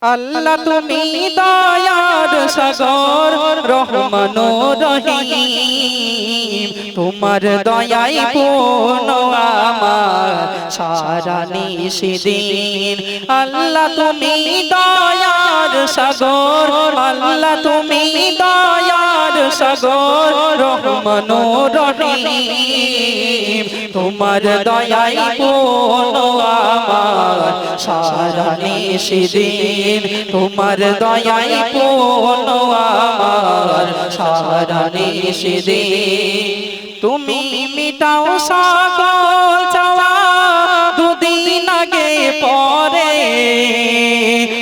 আল্লাহ তুমি দয়ার সাগর রহমানুর রহিম তোমার দয়াই পূর্ণ আমার সারা নিশিদিন আল্লাহ তুমি দয়ার সাগর আল্লাহ তুমি দয়ার সাগর রহমানুর রহিম তোমার দয়াই পূর্ণ আমার সারা নিশিদিন তোমার দয়াই পূর্ণ আমার সারা নিশিদিন তুমি মিটাও সকল চাওয়া দুদিন আগে পরে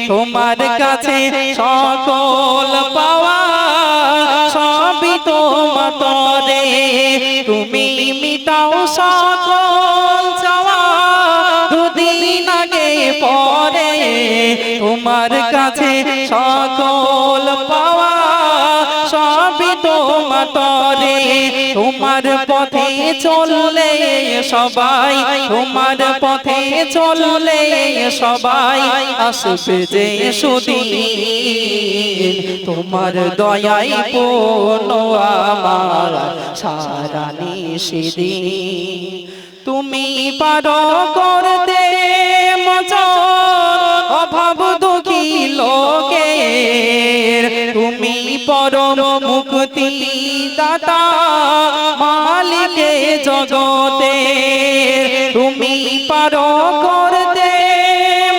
তোমার কাছে সকল পাওয়া সবই তোমার তরে তুমি মিটাও সকল চাওয়া দুদিন আগে পরে তোমার কাছে সকল পাওয়া সবই তোমার তরে তোমার পথে চললে সবাই তোমার পথে চললে সবাই আসবে যে সুদিন তোমার দয়াই পূর্ণ আমার সারা নিশিদিন তুমি পারো করতে মচন অভাব দুঃখী লোকের তুমি পরম মুক্তি দাতা মালিকে জগতে তুমি পারো করতে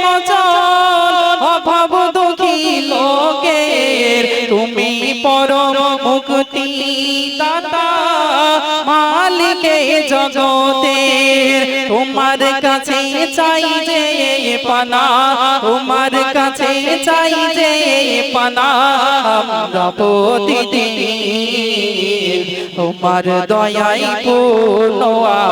মচন অভাব দুঃখী লোকের তুমি পরম মুক্তি দাতা মালিকে জগতে তোমার কাছে চাই যে পানা তোমার কাছে চাই যে পানা আমরা প্রতিদিন তোমার দয়াই পূর্ণ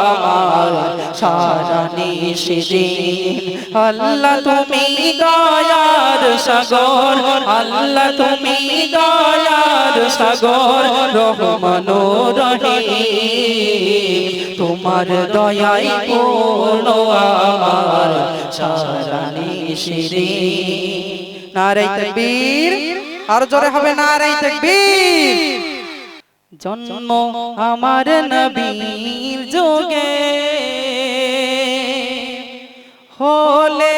আমার সারা নিশিদিন আল্লাহ তুমি দয়ার সাগর আল্লাহ তুমি দয়ার সাগর রহমানুর রহিম তোমার দয়াই পূর্ণ আমার সারা নিশিদিন নারে তাকবীর আর জোরে হবে নারে তাকবীর জন্ম আমার নবীর যুগে হলে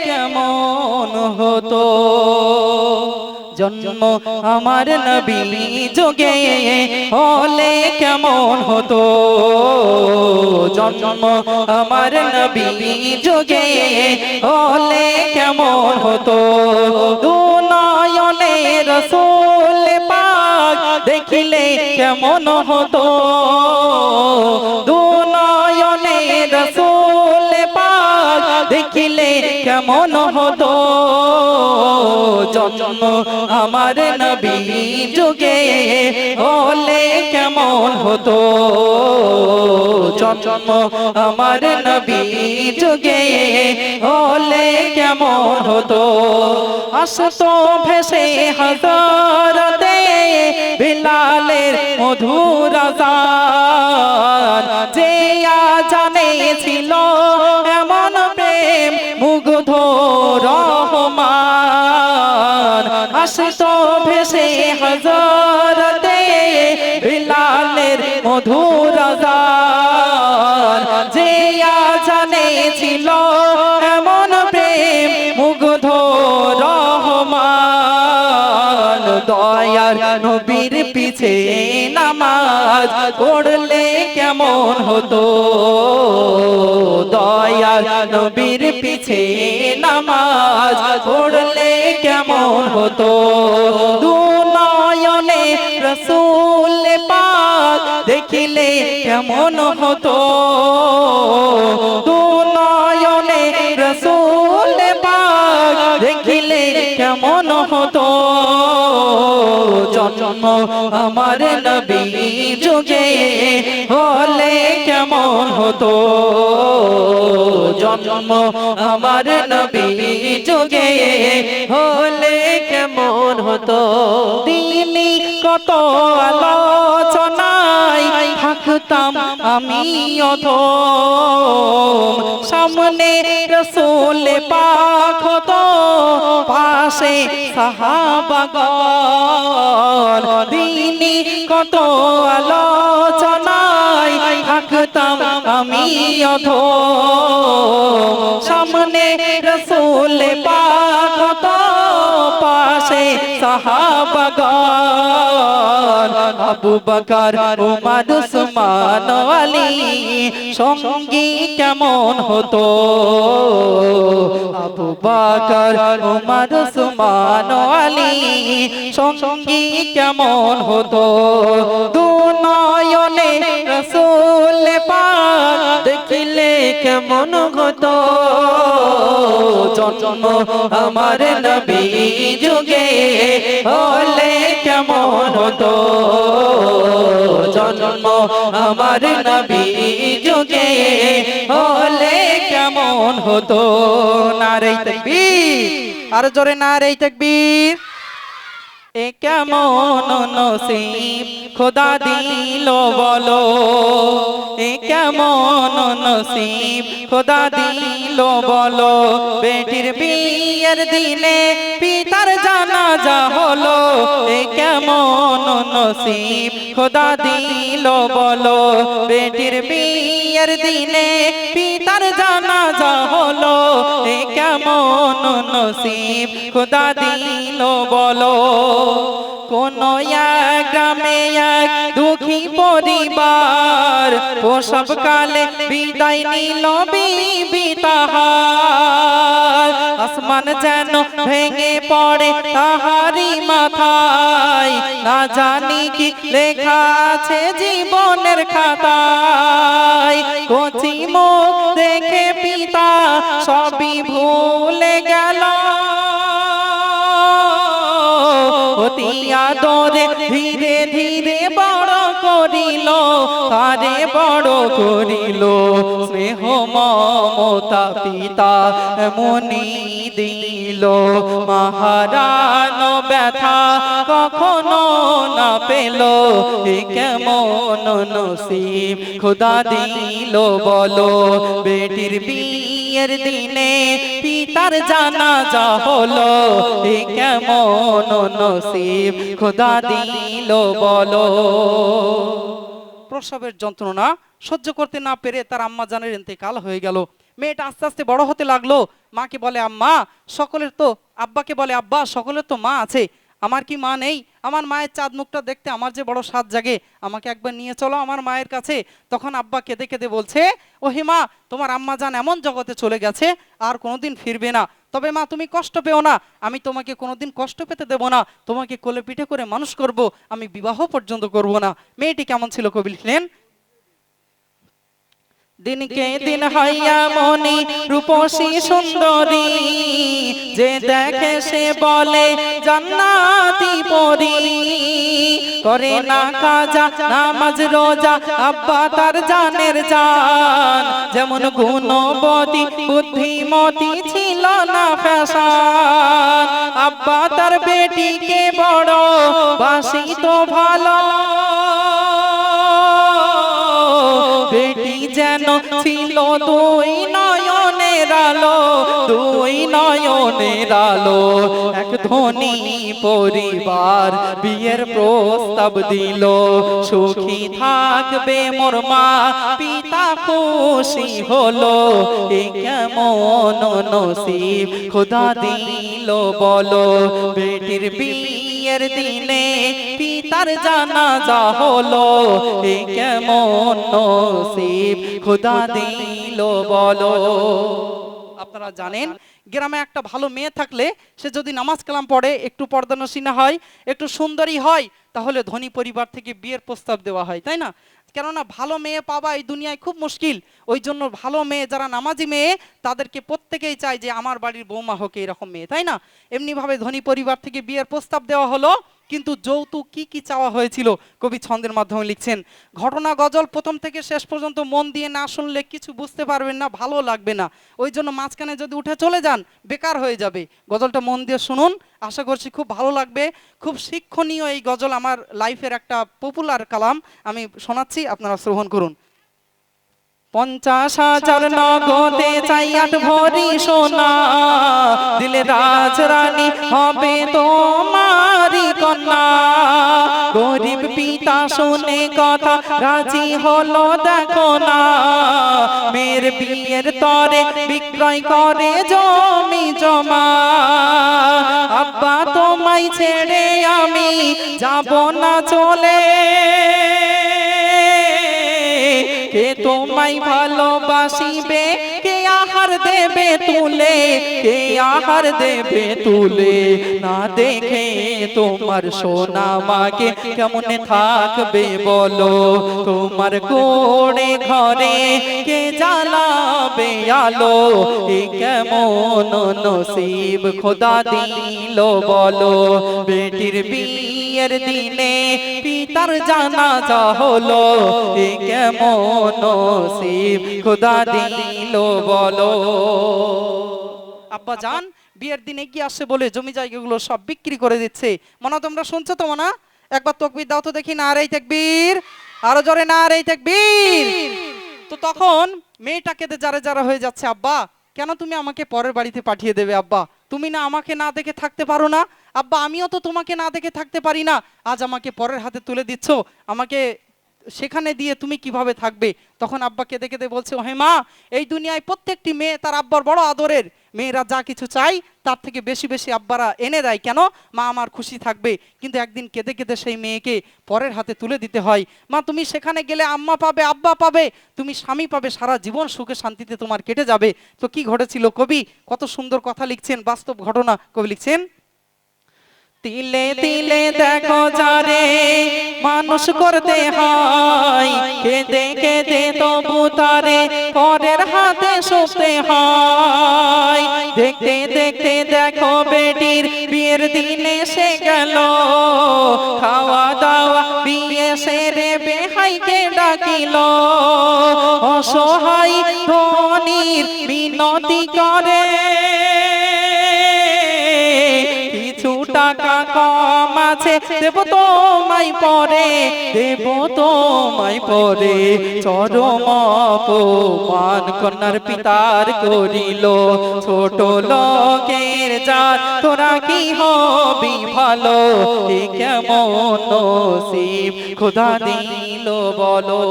কেমন হতো জন্ম আমার নবী যুগে হলে কেমন হতো জন্ম আমার নবী যুগে হলে কেমন হতো দুনয়নে রাসূল পাক দেখিলে কেমন হতো দুনয়নে রাসূল পাক দেখিলে কেমন হতো জন্ম আমার নবী যুগে হলে কেমন হতো জন্ম আমার নবী যুগে হলে কেমন হতো আসতো ভেসে হযরতে বিলালের মধুর আযান যে জানে ছিল এমন প্রেম মুগ্ধ রহমান আসতো ভেসে হযরতে বিলালের মধুর আযান যে জানে ছিল এমন প্রেম মুগ্ধ রহমান দয়ার নবীর পিছে নামাজ পড়লে কেমন হতো দয়ার নবীর পিছে নামাজ পড়লে কেমন হতো দুনয়নে রাসূল পাক দেখিলে কেমন হতো দুনয়নে রাসূল পাক দেখিলে কেমন হতো জন্ম আমার নবী যুগে হলে কেমন হতো জন্ম আমার নবী যুগে হলে কেমন হতো তিনি কত আলোচনায় থাকতাম আমি অধম সামনে রাসূল পাক হতো পাশে সাহাবাগণ দিনই কত আলোচনায় থাকতাম আমি অধম সামনে রসুল পাক কত পাশে সাহাবাগণ আবু বকর উমর উসমান আলী সঙ্গী কেমন হতো আবু বকর উমর উসমান আলী সঙ্গী কেমন হতো দু নয়নে রাসূল পাক দেখিলে কেমন হতো জন্ম আমার নবী যুগে হলে কেমন হতো জন্ম আমার নবী যুগে হলে কেমন হতো নারে তাকবীর আর জোরে নারে তাকবীর এ কেমন নসিব খোদা দিল বলো এ কেমন নসিব খোদা দিল বলো বেটির বিয়ের দিনে পিতার জানাজা হলো এ কেমন নসিব খোদা দিল বলো বেটির বিয়ের দিনে পিতার জানাজা হলো এ কেমন নসিব খোদা দিল বলো কোন এক গ্রামে এক দুঃখী পরিবার প্রসব কালে বিদায় নিল বিবি তাহার আসমান যেন ভেঙে পড়ে তাহারি মাথায় না জানি কি লেখা আছে জীবনের খাতায় কচি মুখ দেখে পিতা সবই ভুলে গেল অতি আদরে ধীরে ধীরে বড় করিল তারে বড় করিল স্নেহ মমতা পিতা মনি দিল মহারান ব্যথা কখনো না পেল এ কেমন নসিব খোদা দিল বলো বেটির বিয়ের দিনে পিতার জানাজা হলো এ কেমন নসিব খোদা দিল বলো প্রসবের যন্ত্রণা সহ্য করতে না পেরে তার আম্মা জানের ইন্তেকাল হয়ে গেল মেয়েটা আস্তে আস্তে বড় হতে লাগলো মাকে বলে আম্মা সকলের তো আব্বাকে বলে আব্বা সকলের তো মা আছে আমার কি মা নেই আমার মায়ের চাঁদ মুখটা দেখতে আমার যে বড় স্বাদ জাগে আমাকে একবার নিয়ে চলো আমার মায়ের কাছে তখন আব্বা কেঁদে কেঁদে বলছে ও হে মা তোমার আম্মা জান এমন জগতে চলে গেছে আর কোনোদিন ফিরবে না তবে মা তুমি কষ্ট পেও না আমি তোমাকে কোনোদিন কষ্ট পেতে দেব না তোমাকে কোলে পিঠে করে মানুষ করব আমি বিবাহ পর্যন্ত করব না মেয়েটি কেমন ছিল কবি লিখলেন দিনকে দিন হইয়া মনি রূপসী সুন্দরী যে দেখে সে বলে জান্নাতি পরী করে না কাজা নামাজ রোজা আব্বা তার জানের জান যেমন গুণবতী বুদ্ধিমতী ছিল না ফ্যাশন আব্বা তার বেটিকে বড় বাসিত ভালো বেটি যেন ছিল দুই নয়নের আলো দুই নয়নের আলো এক ধনী পরিবার বিয়ের প্রস্তাব দিল সুখী থাকবে মোর মা পিতা খুশি হলো এ কেমন নসিব খোদা দিল বলো বেটির বিয়ের দিনে পিতার জানাজা হলো এ কেমন নসিব খোদা দিল বলো আপনারা জানেন গ্রামে একটা ভালো মেয়ে থাকলে সে যদি নামাজ কালাম পড়ে একটু পর্দানসীনা হয় একটু সুন্দরী হয় তাহলে ধনী পরিবার থেকে বিয়ের প্রস্তাব দেওয়া হয় তাই না কেননা ভালো মেয়ে পাওয়া এই দুনিয়ায় খুব মুশকিল ওই জন্য ভালো মেয়ে যারা নামাজি মেয়ে তাদেরকে প্রত্যেকেই চায় যে আমার বাড়ির বৌমা হোক এরকম মেয়ে তাই না এমনিভাবে ধনী পরিবার থেকে বিয়ের প্রস্তাব দেওয়া হলো কিন্তু যৌতুক কি কি চাওয়া হয়েছিল কবি ছন্দের মাধ্যমে লিখছেন ঘটনা গজল প্রথম থেকে শেষ পর্যন্ত মন দিয়ে না শুনলে কিছু বুঝতে পারবেন না ভালো লাগবে না ওই জন্য মাঝখানে যদি উঠে চলে যান বেকার হয়ে যাবে গজলটা মন দিয়ে শুনুন আশা করছি খুব ভালো লাগবে খুব শিক্ষণীয় এই গজল আমার লাইফের একটা পপুলার কালাম আমি শোনাচ্ছি আপনারা শ্রবণ করুন 50,000 নগদে চাই 8 ভরি সোনা, দিলে রাজরানী হবে তোমারি কন্যা। গরিব পিতা শুনে কথা রাজি হলো দেখো না, মেয়ের বিয়ের তরে বিক্রয় করে জমি জমা। আব্বা তোমায় ছেড়ে আমি যাব না চলে, কে তোমায় ভালোবাসিবে, কে আহার দেবে তুলে, কে আহার দেবে তুলে। না দেখে তোমার সোনা মাকে কেমনে থাকবে বলো, তোমার কোড়ে ঘরে কে জ্বালাবে আলো। এ কেমন নসিব খোদা দিল বলো, বেটির বিয়ের দিনে পিতার জানাজা হলো। এ কেমন নসিব খোদা দিল বলো। আব্বা জান বিয়ের দিনে কি আসছে বলে জমি জায়গাগুলো সব বিক্রি করে দিচ্ছে। মনে তোমরা শুনছো তো মনে? একবার তাকবীর দাও তো দেখি। নারে তাকবীর, আরো জোরে নারে তাকবীর। তো তখন মেয়েটা কেঁদে যারা যারা হয়ে যাচ্ছে, আব্বা কেন তুমি আমাকে পরের বাড়িতে পাঠিয়ে দেবে? আব্বা তুমি না আমাকে না দেখে থাকতে পারো না? আব্বা আমিও তো তোমাকে না দেখে থাকতে পারি না, আজ আমাকে পরের হাতে তুলে দিচ্ছ, আমাকে সেখানে দিয়ে তুমি কিভাবে থাকবে? তখন আব্বা কেঁদে কেঁদে বলছে, ও হে মা, এই দুনিয়ায় প্রত্যেকটি মেয়ে তার আব্বার বড় আদরের। মেয়েরা যা কিছু চাই তার থেকে বেশি বেশি আব্বারা এনে দেয়, কেন? মা আমার খুশি থাকবে। কিন্তু একদিন কেঁদে কেঁদে সেই মেয়েকে পরের হাতে তুলে দিতে হয়। মা তুমি সেখানে গেলে আম্মা পাবে, আব্বা পাবে, তুমি স্বামী পাবে, সারা জীবন সুখে শান্তিতে তোমার কেটে যাবে। তো কি ঘটেছিল? কবি কত সুন্দর কথা লিখছেন, বাস্তব ঘটনা কবি লিখছেন। তিলে তিলে দেখো যারে মানুষ করতে হয়, কেঁদে কেঁদে তবু তারে পরের হাতে সঁপতে হয়। দেখতে দেখতে দেখো বেটির বিয়ের দিন এসে গেল, খাওয়া দাওয়া বিয়ে সেরে বেহাইকে ডাকিল। অসহায় ধনীর মিনতি করে, কিছু টাকা কম আছে দেব তোমায় পরে, দেব তোমায় পরে। চরম অপমান কন্যার পিতার করিল, ছোট লোকের জাত তোরা কি হবি ভালো। এ কেমন নসিব খোদা দিল বলো।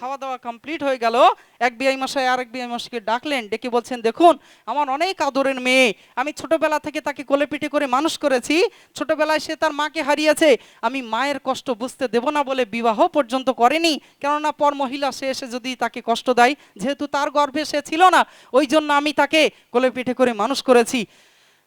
খাওয়া দাওয়া কমপ্লিট হয়ে গেল। এক বিআই মশাই আরেক বিআই মশাইকে ডাকলেন, ডেকে বলছেন, দেখুন আমার অনেক আদরের মেয়ে, আমি ছোটবেলা থেকে তাকে কোলে পিঠে করে মানুষ করেছি। ছোটবেলায় সে তার মাকে হারিয়েছে, আমি মায়ের কষ্ট বুঝতে দেব না বলে বিবাহ পর্যন্ত করেনি। কেননা পর মহিলা সে এসে যদি তাকে কষ্ট দেয়, যেহেতু তার গর্ভে সে ছিল না, ওই জন্য আমি তাকে কোলে পিঠে করে মানুষ করেছি।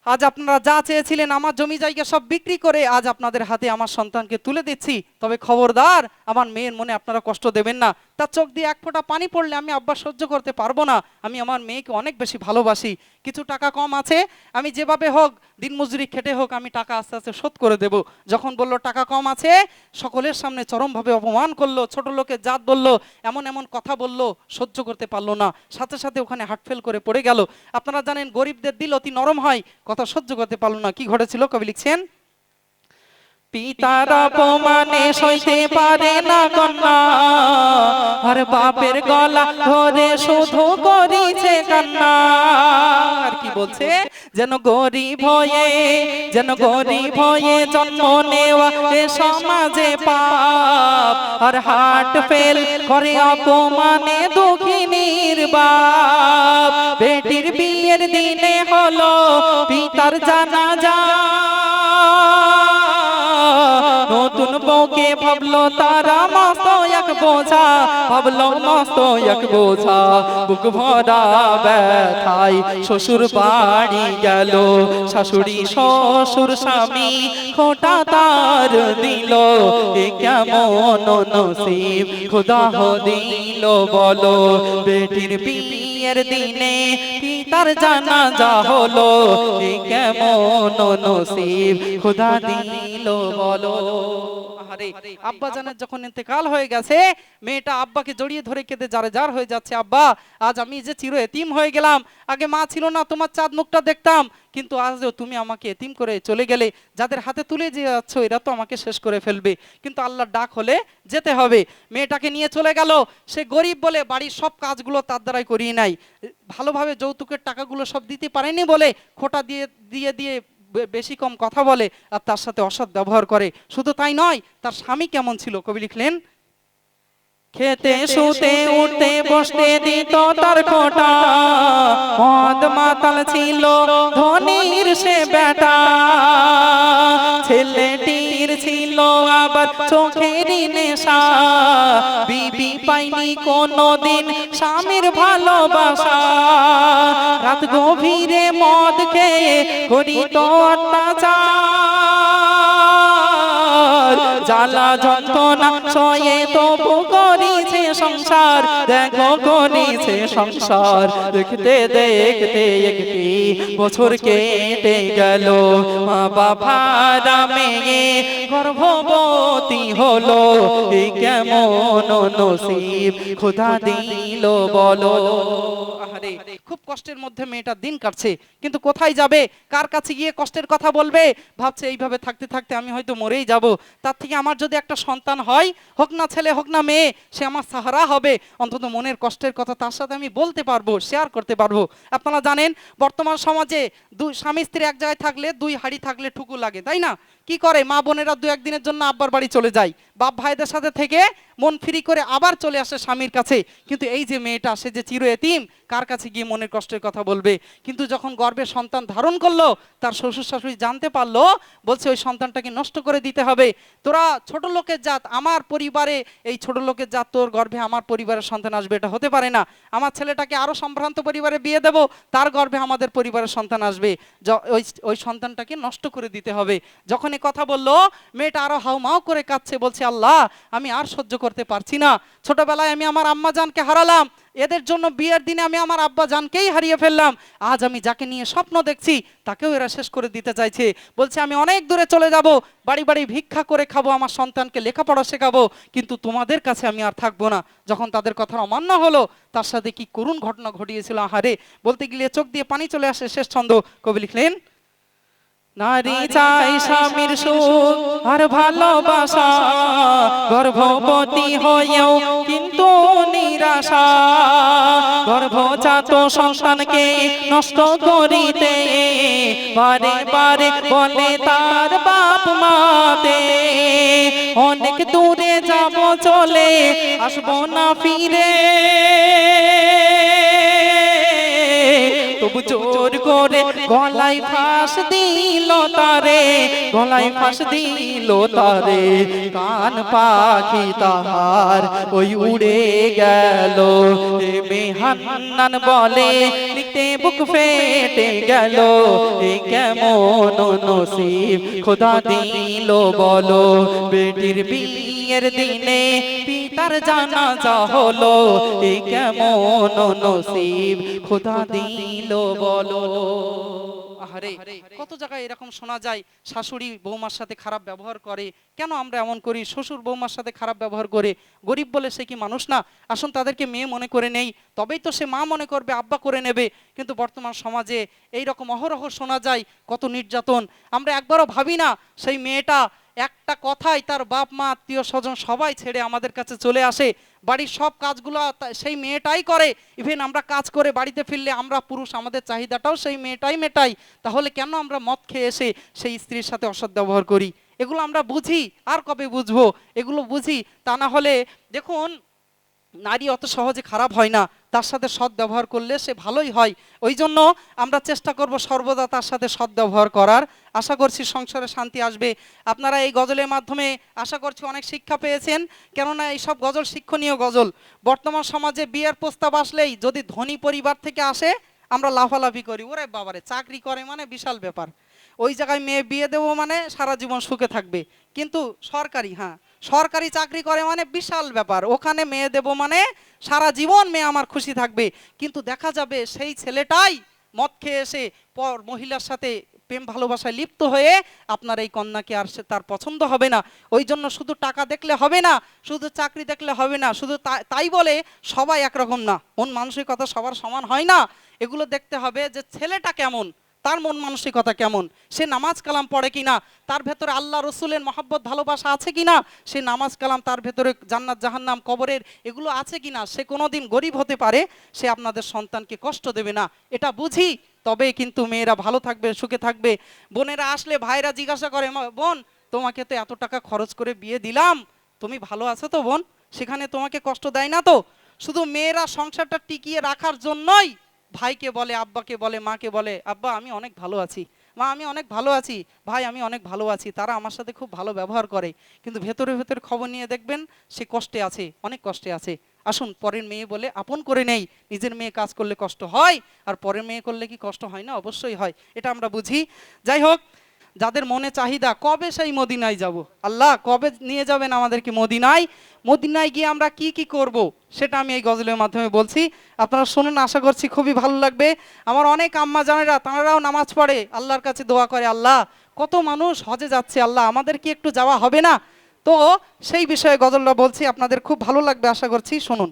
আজ আপনারা যা চেয়েছিলেন আমার জমি জায়গা সব বিক্রি করে আজ আপনাদের হাতে আমার সন্তানকে তুলে দিচ্ছি। তবে খবরদার আমার মেয়ের মনে আপনারা কষ্ট দেবেন না। তার চোখ দিয়ে এক ফোঁটা পানি পড়লে আমি আব্বা সহ্য করতে পারবো না। আমি আমার মেয়েকে অনেক বেশি ভালোবাসি। কিছু টাকা কম আছে, আমি যেভাবে হোক দিনমজুরি খেটে হোক আমি টাকা আস্তে আস্তে শোধ করে দেব। যখন বলল টাকা কম আছে, সকলের সামনে চরমভাবে অপমান করলো, ছোট লোকের জাত বললো, এমন এমন কথা বললো, সহ্য করতে পারলো না, সাথে সাথে ওখানে হার্টফেল করে পড়ে গেল। আপনারা জানেন গরিবদের দিল অতি নরম হয়, কথা সহ্য করতে পারলো না। কি ঘটেছিল কবি লিখছেন, পিতার অপমানে সইতে পারে না কন্যা, আর বাপের গলা ধরে শুধু করিছে কান্না। আর কি বলছে, যেন গরিব হয়ে জন্ম নেওয়া এ সমাজে পাপ, আর হার্ট ফেল করে অপমানে দুঃখিনীর বাপ। বেটির বিয়ের দিনে হলো পিতার জানাজা, নতুন বউকে ভাবলো তারা মস্ত এক বোঝা, ভাবলো মস্ত এক বোঝা। বুক ভরা ব্যথায় শ্বশুর বাড়ি গেল, শাশুড়ি শ্বশুর স্বামী খোটা তার দিল। এ কেমন নসিব খোদা দিল বলো, বেটির বিয়ের দিনে পিতার জানাজা হলো। এ কেমন নসিব খোদা দিল বলো। আব্বা জানের যখন ইন্তেকাল হয়ে গেছে, মেয়েটা আব্বাকে জড়িয়ে ধরে কেঁদে যারে যার হয়ে যাচ্ছে, আব্বা আজ আমি যে চির এতিম হয়ে গেলাম, আগে মা ছিল না, তোমার চাঁদ মুখটা দেখতাম, কিন্তু আজও তুমি আমাকে এতিম করে চলে গেলে, যাদের হাতে তুলে যে যাচ্ছ এরা তো আমাকে শেষ করে ফেলবে, কিন্তু আল্লাহর ডাক হলে যেতে হবে। মেয়েটাকে নিয়ে চলে গেল। সে গরিব বলে বাড়ির সব কাজগুলো তার দ্বারাই করিয়ে নাই, ভালোভাবে যৌতুকের টাকাগুলো সব দিতে পারেনি বলে খোটা দিয়ে দিয়ে দিয়ে বেশি কম কথা বলে আর তার সাথে অসৎ ব্যবহার করে। শুধু তাই নয়, তার স্বামী কেমন ছিল কবি লিখলেন, খেতে শুতে উঠতে বসতে দিত তার খোটা, মদ মাতাল ছিল ধনির সে বেটা, ছেলেটির ছিল আবার চোখেরই নেশা, বিবি পাইনি কোনদিন স্বামীর ভালোবাসা, রাত গভীরে মদ খেয়ে করিত অত্যাচার, জ্বালা যন্ত্রণা সয়ে তবু করেছে সংসার, দেখো করেছে সংসার। দেখতে দেখতে একটি বছর কেটে গেল, মা বাবার মেয়ে গর্ভবতী হলো, এই কেমন নসিব খোদা দিল বলো। আহারে, খুব কষ্টের মধ্যে মেয়েটা দিন কাটছে, কিন্তু কোথায় যাবে, কার কাছে গিয়ে কষ্টের কথা বলবে? ভাবছে এইভাবে থাকতে থাকতে আমি হয়তো মরেই যাব, তার থেকে আমার যদি একটা সন্তান হয়, হোক না ছেলে হোক না মেয়ে, সে আমার সাহারা হবে, অন্তত মনের কষ্টের কথা তার সাথে আমি বলতে পারবো, শেয়ার করতে পারবো। আপনারা জানেন বর্তমান সমাজে দুই স্বামী স্ত্রী এক জায়গায় থাকলে দুই হাড়ি থাকলে ঠুকু লাগে, তাই না? কি করে মা বোনেরা দু একদিনের জন্য আব্বার বাড়ি চলে যায়, বাপ ভাইদের সাথে থেকে মন ফ্রি করে আবার চলে আসে স্বামীর কাছে। কিন্তু এই যে মেয়েটা, সে যে চির এতিম, কার কাছে গিয়ে মনের কষ্টের কথা বলবে? কিন্তু যখন গর্ভে সন্তান ধারণ করলো, তার শ্বশুর শাশুড়ি জানতে পারলো, বলছে ওই সন্তানটাকে নষ্ট করে দিতে হবে। তোরা ছোট লোকের জাত, আমার পরিবারে এই ছোট লোকের জাত, তোর গর্ভে আমার পরিবারের সন্তান আসবে, এটা হতে পারে না। আমার ছেলেটাকে আরো সম্ভ্রান্ত পরিবারে বিয়ে দেব, তার গর্ভে আমাদের পরিবারের সন্তান আসবে, ওই সন্তানটাকে নষ্ট করে দিতে হবে। যখন এই কথা বললো, মেয়েটা আরো হাউমাউ করে কাঁদছে, বলছে আল্লাহ আমি আর সহ্য করতে পারছি না, ছোটবেলায় আমি আমার আম্মা জানকে হারালাম, এদের জন্য বিয়ের দিনে আমি আমার আব্বা জানকেই হারিয়ে ফেললাম, আজ আমি যাকে নিয়ে স্বপ্ন দেখছি তাকেও এরা শেষ করে দিতে চাইছে। বলছে আমি অনেক দূরে চলে যাব, বাড়ি বাড়ি ভিক্ষা করে খাবো, আমার সন্তানকে লেখাপড়া শেখাবো, কিন্তু তোমাদের কাছে আমি আর থাকবো না। যখন তাদের কথা অমান্য হলো, তার সাথে কি করুণ ঘটনা ঘটিয়েছিল। আহারে, বলতে গেলে চোখ দিয়ে পানি চলে আসে। শেষ ছন্দ কবি লিখলেন, নারী চাই স্বামীর সুখ আর ভালোবাসা, গর্ভবতী হয়েও কিন্তু নিরাশা, গর্ভজাত সন্তানকে নষ্ট করিতে বারে বারে বলে তার বাপ মাতে, অনেক দূরে যাব চলে আসবো না ফিরে, তবু জোর করে গলায় ফাঁস দিল তারে, গলায় ফাঁস দিল তারে, কান পাখি তাহার ওই উড়ে গেল, বেহান্নান বলে লিখতে বুক ফেটে গেল, এ কেমন নসিব খোদা দিল বলো, বেটির বিয়ের দিনে পিতার জানাজা হলো, এ কেমন নসিব খোদা দিল বলো। আহারে, কত জায়গায় এরকম শোনা যায়, শাশুড়ি বৌমার সাথে খারাপ ব্যবহার করে। কেন আমরা এমন করি? শ্বশুর বৌমার সাথে খারাপ ব্যবহার করে, গরিব বলে সে কি মানুষ না? আসুন তাদেরকে মেয়ে মনে করে নেই, তবেই তো সে মা মনে করবে, আব্বা করে নেবে। কিন্তু বর্তমান সমাজে এই রকম অহরহ শোনা যায়, কত নির্যাতন। আমরা একবারও ভাবি না সেই মেয়েটা একটা কথাই তার বাপ মা আত্মীয় স্বজন সবাই ছেড়ে আমাদের কাছে চলে আসে, বাড়ির সব কাজগুলো সেই মেয়েটাই করে। ইভেন আমরা কাজ করে বাড়িতে ফিরলে আমরা পুরুষ, আমাদের চাহিদাটাও সেই মেয়েটাই মেটাই। তাহলে কেন আমরা মদ খেয়ে এসে সেই স্ত্রীর সাথে অসৎ ব্যবহার করি? এগুলো আমরা বুঝি, আর কবে বুঝবো? এগুলো বুঝি, তা না হলে দেখুন নারী অত সহজে খারাপ হয় না, তার সাথে সৎ ব্যবহার করলে সে ভালোই হয়। ওই জন্য আমরা চেষ্টা করব সর্বদা তার সাথে সৎ ব্যবহার করার। আশা করছি সংসারে শান্তি আসবে। আপনারা এই গজলের মাধ্যমে আশা করছি অনেক শিক্ষা পেয়েছেন, কেননা এইসব গজল শিক্ষণীয় গজল। বর্তমান সমাজে বিয়ের প্রস্তাব আসলেই যদি ধনী পরিবার থেকে আসে, আমরা লাফালাফি করি, ওরে বাবারে চাকরি করে মানে বিশাল ব্যাপার, ওই জায়গায় মেয়ে বিয়ে দেবো মানে সারা জীবন সুখে থাকবে। কিন্তু সরকারি, হ্যাঁ সরকারি চাকরি করে মানে বিশাল ব্যাপার, ওখানে মেয়ে দেবো মানে সারা জীবন মেয়ে আমার খুশি থাকবে। কিন্তু দেখা যাবে সেই ছেলেটাই মদ খেয়ে এসে পর মহিলার সাথে প্রেম ভালোবাসায় লিপ্ত হয়ে আপনার এই কন্যাকে আর সে তার পছন্দ হবে না। ওই জন্য শুধু টাকা দেখলে হবে না, শুধু চাকরি দেখলে হবে না, শুধু তাই বলে সবাই একরকম না, মন মানসিকতা সবার সমান হয় না। এগুলো দেখতে হবে যে ছেলেটা কেমন, তার মন মানসিকতা কেমন, সে নামাজ কালাম পড়ে কিনা, তার ভেতরে আল্লাহ রসুলের মহব্বত ভালোবাসা আছে কিনা, সে নামাজ কালাম তার ভেতরে জান্নাত জাহান্নাম কবরের এগুলো আছে কিনা, সে কোনোদিন গরিব হতে পারে, সে আপনাদের সন্তানকে কষ্ট দেবে না, এটা বুঝি, তবে কিন্তু মেয়েরা ভালো থাকবে, সুখে থাকবে। বোনেরা আসলে ভাইরা জিজ্ঞাসা করে, বোন তোমাকে তো এত টাকা খরচ করে বিয়ে দিলাম, তুমি ভালো আছো তো বোন, সেখানে তোমাকে কষ্ট দেয় না তো? শুধু মেয়েরা সংসারটা টিকিয়ে রাখার জন্যই ভাইকে বলে, আব্বাকে বলে, মাকে বলে, আব্বা আমি অনেক ভালো আছি, মা আমি অনেক ভালো আছি, ভাই আমি অনেক ভালো আছি, তারা আমার সাথে খুব ভালো ব্যবহার করে, কিন্তু ভেতরে ভেতরে খবর নিয়ে দেখবেন সে কষ্টে আছে, অনেক কষ্টে আছে। আসুন, পরের মেয়ে বলে আপন করে নেই, নিজের মেয়ে কাজ করলে কষ্ট হয়, আর পরের মেয়ে করলে কি কষ্ট হয় না? অবশ্যই হয়, এটা আমরা বুঝি। যাই হোক, যাদের মনে চাহিদা কবে সেই মদিনায় যাব, আল্লাহ কবে নিয়ে যাবেন আমাদেরকে মদিনায়, মদিনায় গিয়ে আমরা কি কি করব সেটা আমি এই গজলের মাধ্যমে বলছি, আপনারা শুনুন, আশা করছি খুবই ভালো লাগবে। আমার অনেক আম্মা জানেরা, তাঁরাও নামাজ পড়ে, আল্লাহর কাছে দোয়া করে, আল্লাহ কত মানুষ হজে যাচ্ছে, আল্লাহ আমাদের কি একটু যাওয়া হবে না? তো সেই বিষয়ে গজলটা বলছি, আপনাদের খুব ভালো লাগবে আশা করছি, শুনুন।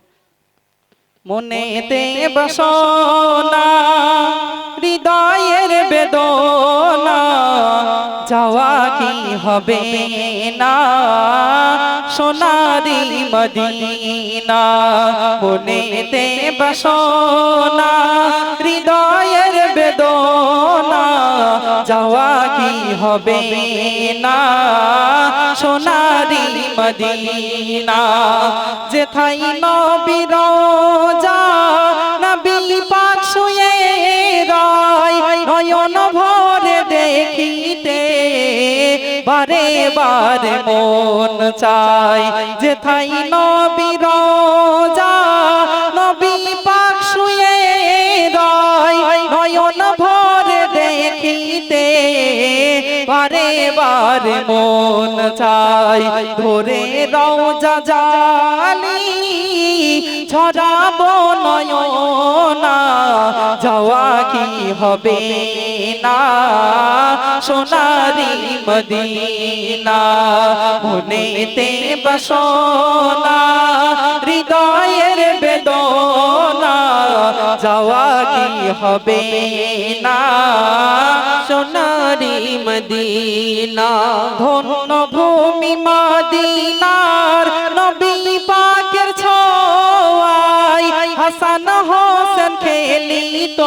মনেতে বাসনা হৃদয়ের বেদনা, যাওয়া কি হবে না সোনারি মদিনা, মনেতে বাসনা হৃদয়ের বেদনা, যাওয়া কি হবে না সোনারি মদিনা, যেথায় নবীর রওজা নবী পাক শুয়ে রয়, নয়ন ভরে দেখিতে বারে বারে মন চায়, যেথায় নবীর রওজা নবী পাক শুয়ে রয়, নয়ন ভরে দেখিতে বারে বারে মন চায়, ধরে রওজা জালি ছড়াবো নয়না, যাওয়া কি হবে না সোনারি মদিনা, মনেতে বাসনা হৃদয়ের বেদনা, যাওয়া কি হবে না সোনারি মদিনা, ধন্য ভূমি মদিনার নবী পাকের ছোঁয়ায়, হাসান হোসেন খেলিত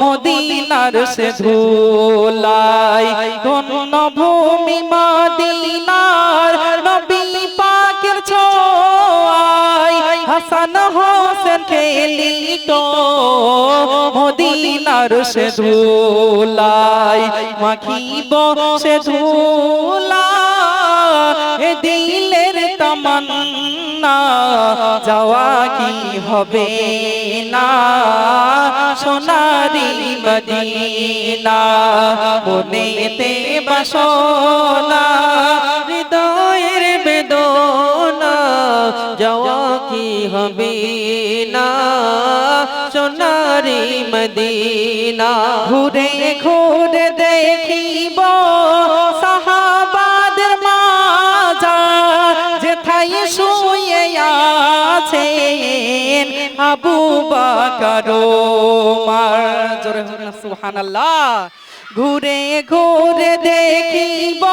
মদিনার সে ধুলায়, ধন্য ভূমি মদিনার নবী পাকের ছোঁয়ায়, হাসান হোসেন খেলিত মদিনার সে ধুলায়, মাখিব সে ধুলা এ দিলের তামান্না, যাওয়া কি হবে না সোনারি মদিনা, মনেতে বাসনা হৃদয়ের বেদনা, যাওয়া কি হবে না সোনারি মদিনা, ঘুরে ঘুরে দেখিব সাহাবাদের মাজার, যেথায় শুয়ে আছেন আবু বকর ওমর, জোরে বলুন সুবহানাল্লাহ। ঘুরে ঘুরে দেখিব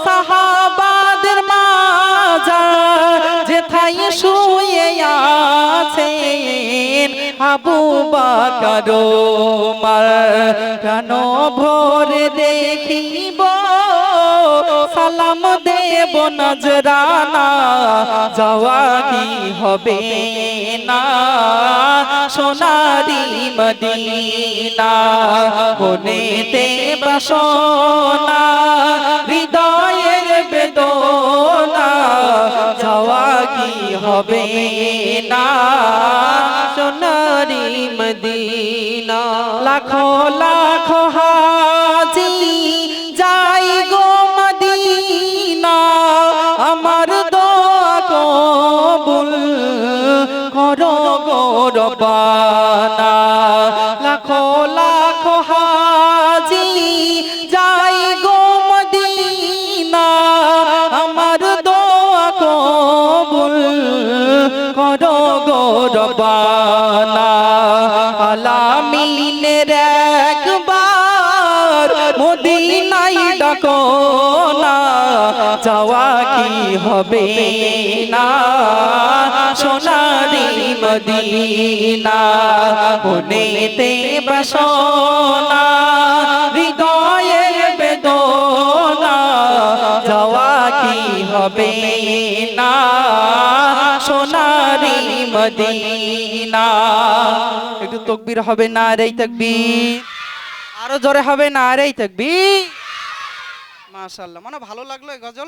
সাহাবাদের মাজার, যেথায় শুয়ে আছেন আবু বকর ওমর, প্রাণ ভরে দেখিব সালাম দেব নজরানা, যাওয়া কি হবে না সোনারি মদিনা, মনেতে বাসনা হৃদয়ের বেদনা, যাওয়া কি হবে না সোনারি মদিনা, লাখো লাখো হাজি যাই গো মদিনা, আমার দোয়া কবুল করো গো রব্বানা, লাখো লাখো হাজি যাই গো মদিনা, আমার দোয়া কবুল করো গো রব্বানা, আলামিনের এক ডাকো না যাওয়া কি হবে না সোনারি মদিনা মনেতে বাসনা হৃদয়ের বেদনা যাওয়া কি হবে না সোনারি মদিনা একটু তাকবীর হবে না রে তাকবীর আরো জোরে হবে না রে তাকবীর মাশাআল্লাহ মানে ভালো লাগলো এই গজল